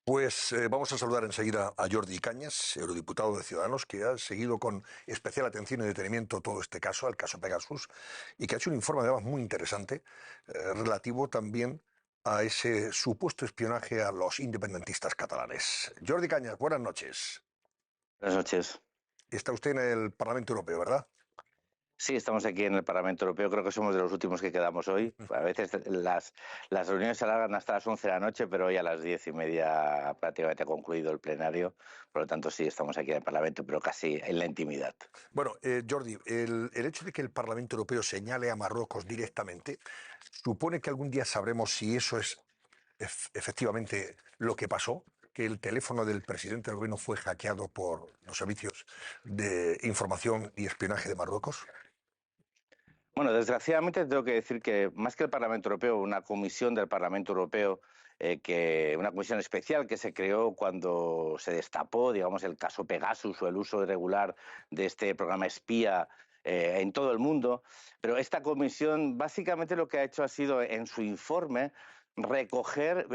Pues vamos a saludar enseguida a Jordi Cañas, eurodiputado de Ciudadanos, que ha seguido con especial atención y detenimiento todo este caso, el caso Pegasus, y que ha hecho un informe además muy interesante, relativo también a ese supuesto espionaje a los independentistas catalanes. Jordi Cañas, buenas noches. Buenas noches. Está usted en el Parlamento Europeo, ¿verdad? Sí, estamos aquí en el Parlamento Europeo. Creo que somos de los últimos que quedamos hoy. A veces las reuniones se alargan hasta las 11 de la noche, pero hoy a las 10:30 prácticamente ha concluido el plenario. Por lo tanto, sí, estamos aquí en el Parlamento, pero casi en la intimidad. Bueno, Jordi, el hecho de que el Parlamento Europeo señale a Marruecos directamente supone que algún día sabremos si eso es efectivamente lo que pasó, que el teléfono del presidente del gobierno fue hackeado por los servicios de información y espionaje de Marruecos. Bueno, desgraciadamente tengo que decir que más que el Parlamento Europeo, una comisión del Parlamento Europeo, una comisión especial que se creó cuando se destapó, digamos, el caso Pegasus o el uso irregular de este programa espía en todo el mundo. Pero esta comisión básicamente lo que ha hecho ha sido en su informe recoger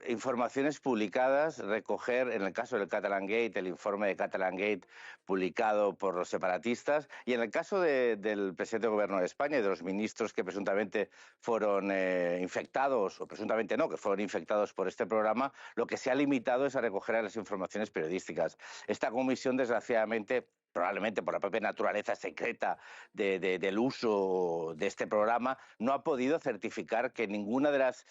informaciones publicadas, recoger, en el caso del Catalan Gate, el informe de Catalan Gate publicado por los separatistas, y en el caso del presidente del Gobierno de España y de los ministros que presuntamente fueron infectados, o presuntamente no, que fueron infectados por este programa, lo que se ha limitado es a recoger las informaciones periodísticas. Esta comisión, desgraciadamente, probablemente por la propia naturaleza secreta del uso de este programa, no ha podido certificar que ninguna de las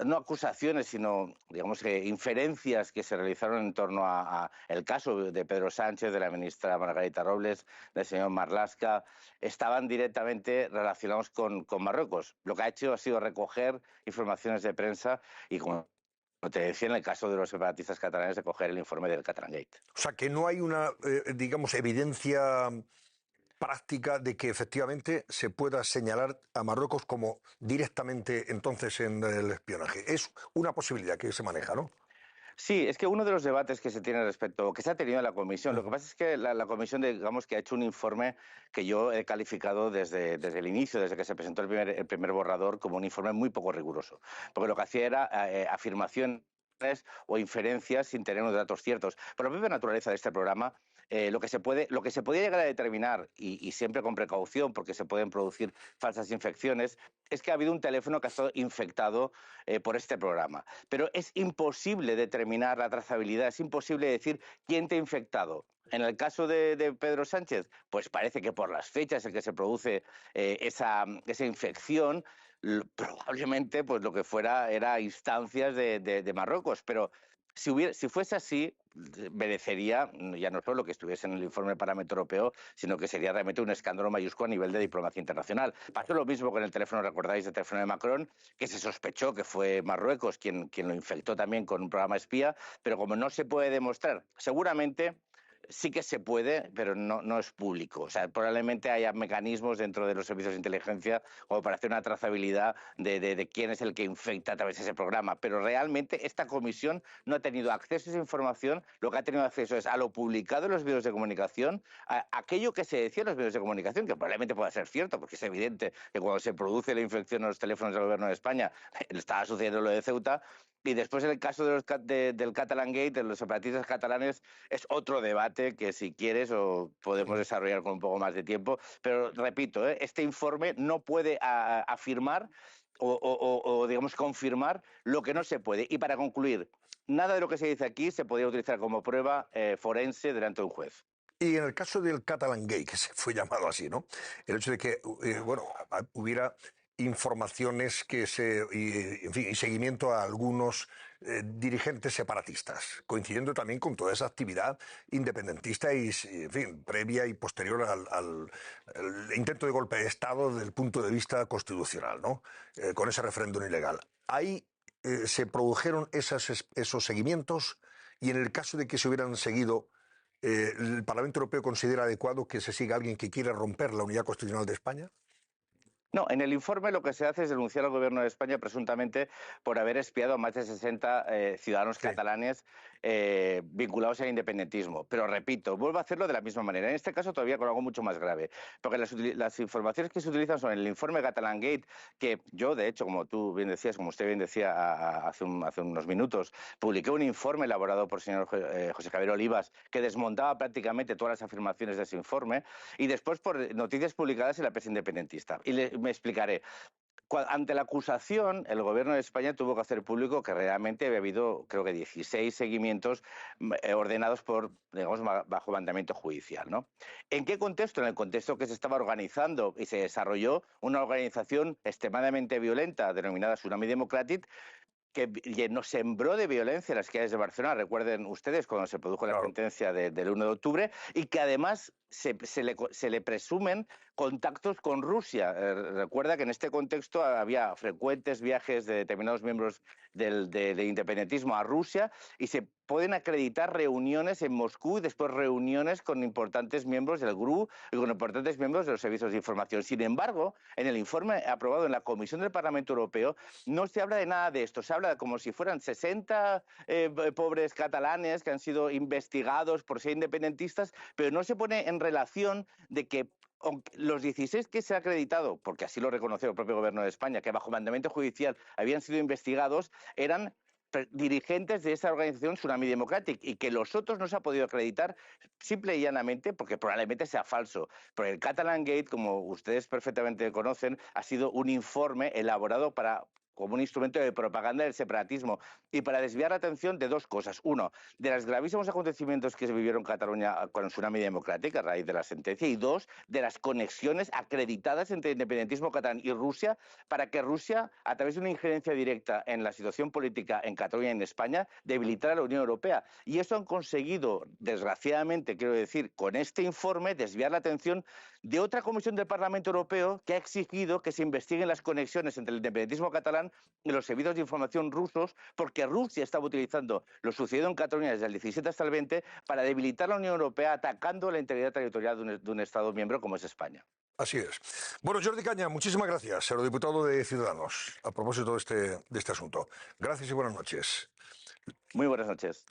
no acusaciones, sino digamos que inferencias que se realizaron en torno a el caso de Pedro Sánchez, de la ministra Margarita Robles, del señor Marlaska, estaban directamente relacionados con Marruecos. Lo que ha hecho ha sido recoger informaciones de prensa y, como te decía, en el caso de los separatistas catalanes, recoger el informe del Catalan Gate. O sea, que no hay una, digamos, evidencia práctica de que efectivamente se pueda señalar a Marruecos como directamente entonces en el espionaje. Es una posibilidad que se maneja, ¿no? Sí, es que uno de los debates que se tiene respecto, que se ha tenido en la comisión, lo que pasa es que la comisión, digamos, que ha hecho un informe que yo he calificado desde el inicio, desde que se presentó el primer borrador, como un informe muy poco riguroso, porque lo que hacía era afirmaciones o inferencias sin tener unos datos ciertos. Por la propia naturaleza de este programa, lo que se podía llegar a determinar, y siempre con precaución, porque se pueden producir falsas infecciones, es que ha habido un teléfono que ha estado infectado por este programa. Pero es imposible determinar la trazabilidad, es imposible decir quién te ha infectado. En el caso de Pedro Sánchez, pues parece que por las fechas en que se produce esa infección, probablemente pues lo que fuera era instancias de Marruecos, pero si fuese así, merecería ya no solo que estuviese en el informe del Parlamento Europeo, sino que sería realmente un escándalo mayúsculo a nivel de diplomacia internacional. Pasó lo mismo con el teléfono, recordáis, el teléfono de Macron, que se sospechó que fue Marruecos quien lo infectó también con un programa espía, pero como no se puede demostrar, seguramente sí que se puede, pero no es público. O sea, probablemente haya mecanismos dentro de los servicios de inteligencia como para hacer una trazabilidad de quién es el que infecta a través de ese programa. Pero realmente esta comisión no ha tenido acceso a esa información. Lo que ha tenido acceso es a lo publicado en los medios de comunicación, a aquello que se decía en los medios de comunicación, que probablemente pueda ser cierto, porque es evidente que cuando se produce la infección en los teléfonos del Gobierno de España, estaba sucediendo lo de Ceuta. Y después, en el caso del Catalan Gate, de los separatistas catalanes, es otro debate que, si quieres, o podemos desarrollar con un poco más de tiempo. Pero repito, este informe no puede afirmar o, digamos, confirmar lo que no se puede. Y para concluir, nada de lo que se dice aquí se podría utilizar como prueba forense delante de un juez. Y en el caso del Catalan Gate, que se fue llamado así, ¿no? El hecho de que, bueno, hubiera informaciones en fin, y seguimiento a algunos dirigentes separatistas, coincidiendo también con toda esa actividad independentista y, en fin, previa y posterior al intento de golpe de Estado desde el punto de vista constitucional, ¿no? Con ese referéndum ilegal. Ahí se produjeron esos seguimientos, y en el caso de que se hubieran seguido, ¿el Parlamento Europeo considera adecuado que se siga alguien que quiere romper la unidad constitucional de España? No, en el informe lo que se hace es denunciar al gobierno de España presuntamente por haber espiado a más de 60 ciudadanos Sí, catalanes vinculados al independentismo. Pero repito, vuelvo a hacerlo de la misma manera. En este caso todavía con algo mucho más grave, porque las informaciones que se utilizan son el informe Catalan Gate, que yo, de hecho, como tú bien decías, como usted bien decía hace unos minutos, publiqué un informe elaborado por el señor José Javier Olivas que desmontaba prácticamente todas las afirmaciones de ese informe, y después por noticias publicadas en la prensa independentista. Me explicaré. Ante la acusación, el gobierno de España tuvo que hacer público que realmente había habido, creo que 16 seguimientos ordenados por, digamos, bajo mandamiento judicial, ¿no? ¿En qué contexto? En el contexto que se estaba organizando y se desarrolló una organización extremadamente violenta denominada Tsunami Democratic, que nos sembró de violencia en las calles de Barcelona. Recuerden ustedes cuando se produjo la claro. sentencia del 1 de octubre, y que además se le presumen contactos con Rusia. Recuerda que en este contexto había frecuentes viajes de determinados miembros del independentismo a Rusia, y se pueden acreditar reuniones en Moscú y después reuniones con importantes miembros del GRU y con importantes miembros de los servicios de información. Sin embargo, en el informe aprobado en la Comisión del Parlamento Europeo no se habla de nada de esto. Se habla como si fueran 60 pobres catalanes que han sido investigados por ser independentistas, pero no se pone en relación de que los 16 que se ha acreditado, porque así lo reconoció el propio gobierno de España, que bajo mandamiento judicial habían sido investigados, eran dirigentes de esa organización Tsunami Democratic, y que los otros no se ha podido acreditar simple y llanamente porque probablemente sea falso. Pero el Catalan Gate, como ustedes perfectamente conocen, ha sido un informe elaborado como un instrumento de propaganda del separatismo y para desviar la atención de dos cosas. Uno, de los gravísimos acontecimientos que se vivieron en Cataluña con el Tsunami Democrático a raíz de la sentencia, y dos, de las conexiones acreditadas entre el independentismo catalán y Rusia, para que Rusia, a través de una injerencia directa en la situación política en Cataluña y en España, debilitara a la Unión Europea. Y eso han conseguido, desgraciadamente, quiero decir, con este informe, desviar la atención de otra comisión del Parlamento Europeo que ha exigido que se investiguen las conexiones entre el independentismo catalán y los servicios de información rusos, porque Rusia estaba utilizando lo sucedido en Cataluña desde el 17 hasta el 20 para debilitar la Unión Europea, atacando la integridad territorial de un Estado miembro como es España. Así es. Bueno, Jordi Caña, muchísimas gracias, eurodiputado de Ciudadanos, a propósito de este asunto. Gracias y buenas noches. Muy buenas noches.